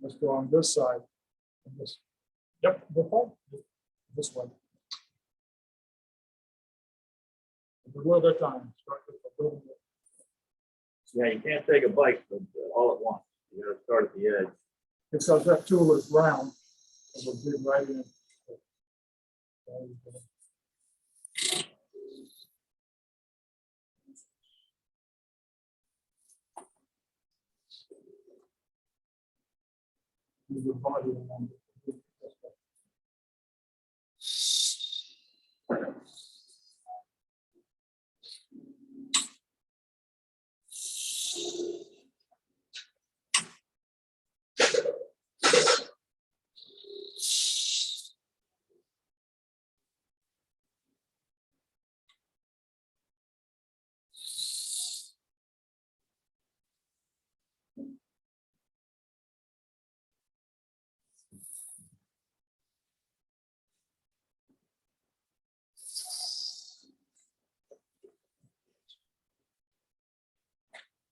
E: Let's go on this side. And this, yep, this way. A little bit of time. Start with a little bit.
B: Yeah, you can't take a bite all at once. You gotta start at the edge.
E: Because that tool is round, it will dig right in. Move your body along.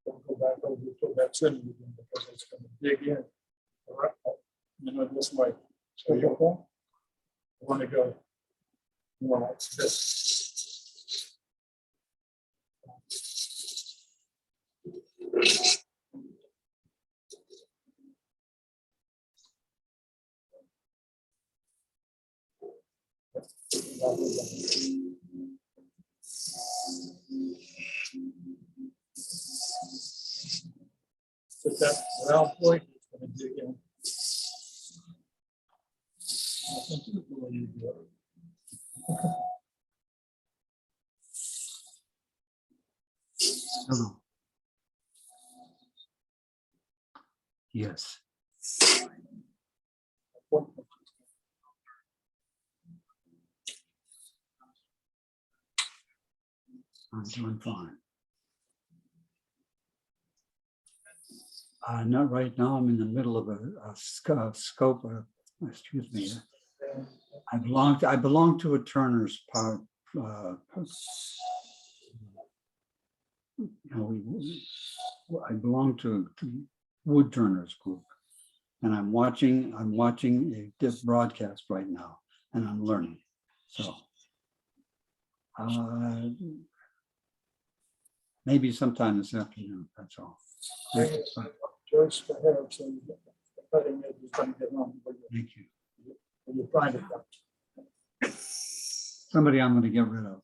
E: Don't go back over to that center again, because it's going to dig in. All right, you know, this way. So you want to go. Well, like this. Put that round point, it's going to dig in. I think that's the way you do it.
H: Hello. Yes. I'm doing fine. Not right now. I'm in the middle of a scope. Excuse me. I belong to a Turner's part. I belong to Woodturners group, and I'm watching a broadcast right now, and I'm learning. So maybe sometime this afternoon. That's all.
E: Joyce the hair, so you get the cutting edge is going to get on.
H: Thank you.
E: When you find it.
H: Somebody I'm going to get rid of.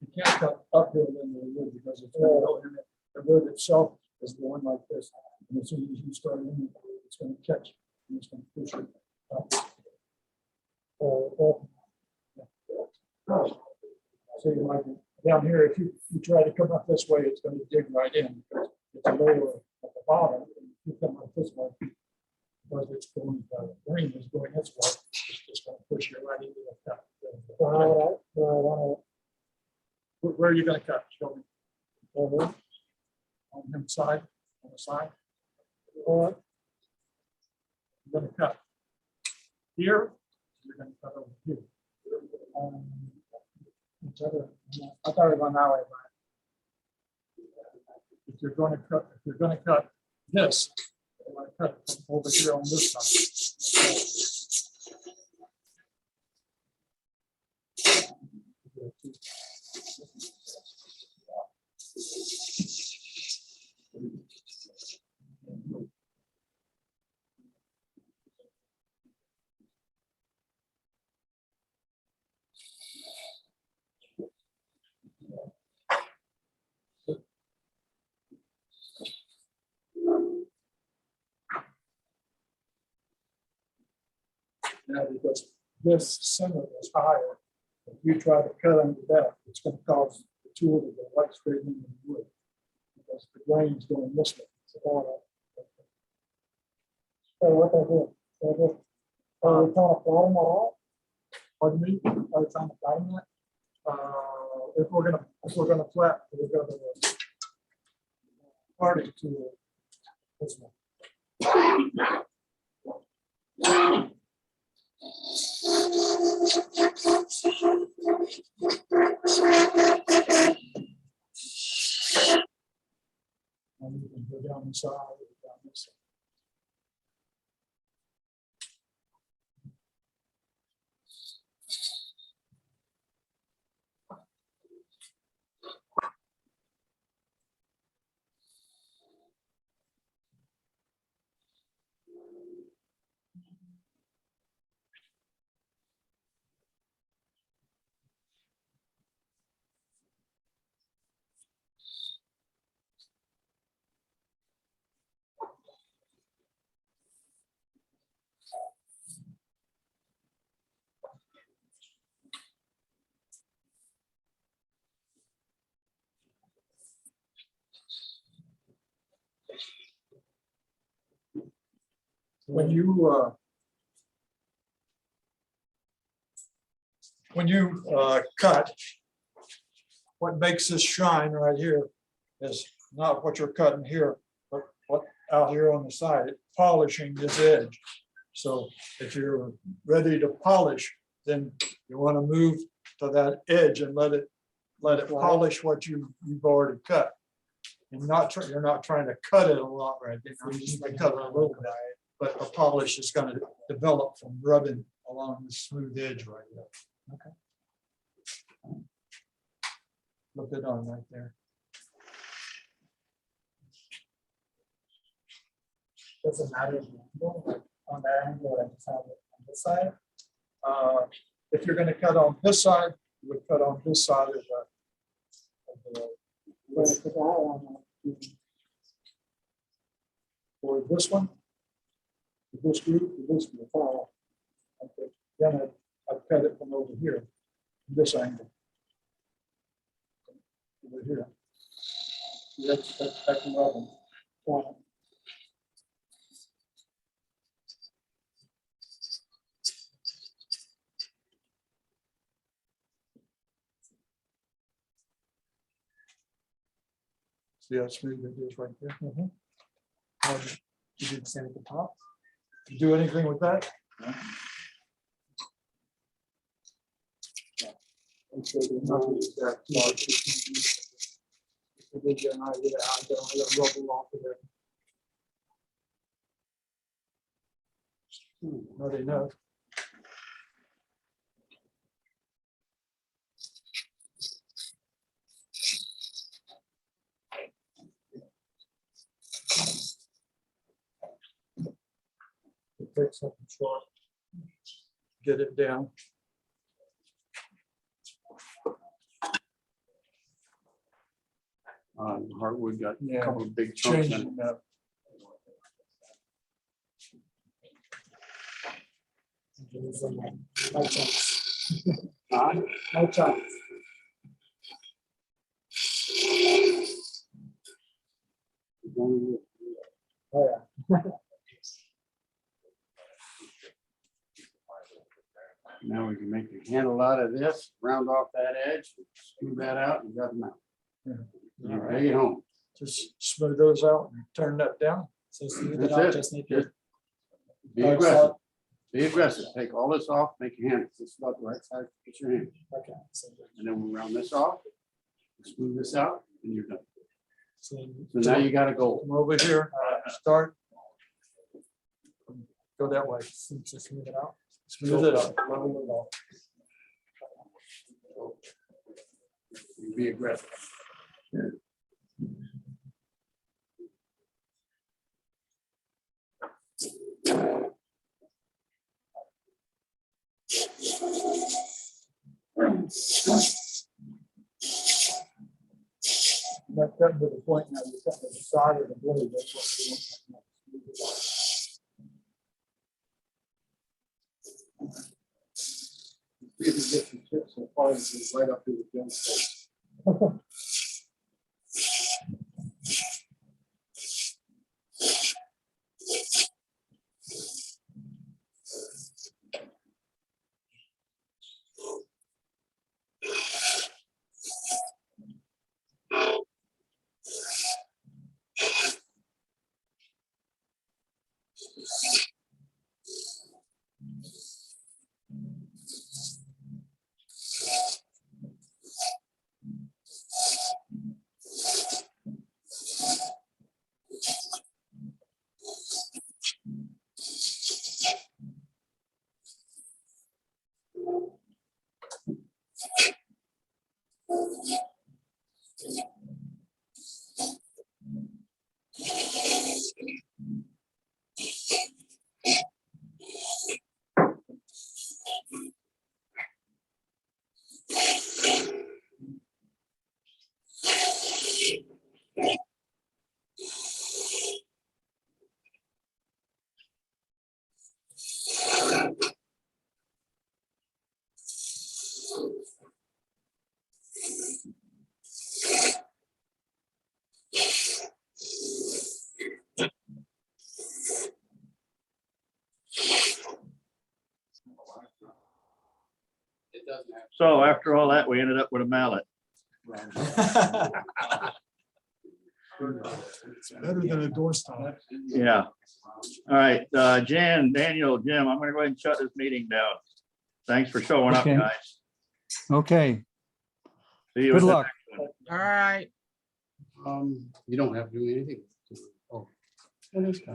E: You can't cut uphill in the wood because it's going to go in it. The wood itself is going like this. And as soon as you start in it, it's going to catch. And it's going to push it up. So you like down here, if you try to come up this way, it's going to dig right in because it's lower at the bottom. If you come up this way, because it's going, the green is going this way, it's just going to push you right into the cut. Where are you going to cut? Show me. On the side, on the side. You're going to cut here you're gonna cut over here. Which other, I thought it was on that way, but if you're gonna cut this, you're gonna cut it over here on this side. Now, because this center is higher, if you try to cut under that, it's gonna cause the tool to go right straight into the wood. Because the grain's going this way. So what they do? Are they trying to flatten that out? Pardon me? Are they trying to flatten that? If we're gonna flat, we're gonna party to this one. And you can go down the side, down this side. When you cut, what makes this shine right here is not what you're cutting here, but what out here on the side, it's polishing this edge. So if you're ready to polish, then you want to move to that edge and let it polish what you've already cut. And you're not trying to cut it a lot right there. You just cut it a little bit. But the polish is going to develop from rubbing along the smooth edge right there. Okay. Look it on right there.
D: Doesn't matter on that angle, I just have it on this side.
E: If you're going to cut on this side, you would cut on this side of or this one. This group, this group, okay. Then I cut it from over here, this angle. Over here. That's 11. See how smooth it is right there?
D: You do the same at the top.
E: You do anything with that? Not enough. Take something short, get it down.
C: Hardwood got a
E: Yeah,
C: couple of big chunks in it.
E: changing that.
D: No chance.
C: Huh?
D: No chance. Oh, yeah.
C: Now we can make a handle out of this, round off that edge, screw that out and got them out. All right, take it home.
E: Just smooth those out and turn that down.
D: So smooth it
C: That's
D: out,
C: it.
D: just need to.
C: Just be aggressive. Be aggressive. Take all this off, make your hand, this is about the right size, put your hand.
D: Okay. So,
C: And then we'll round this off, smooth this out, and you're done.
E: So
C: So now you got a goal.
E: come over here, start. Go that way. Just smooth it out. Smooth it out. Level it off.
C: Be aggressive.
E: That's gotten to the point now, you're cutting the side of the blade. That's what we want.
I: See if you get some chips and fines right up to the gym.
C: It doesn't have.
B: So after all that, we ended up with a mallet.
A: It's better than a doorstop.
B: Yeah. All right, Jan, Daniel, Jim, I'm gonna go ahead and shut this meeting down. Thanks for showing up,
H: Okay.
B: guys.
H: Okay,
B: See you.
H: good
B: at the
H: luck.
B: next one.
G: All right.
C: You don't have to do anything. Oh. Well, that's kind of-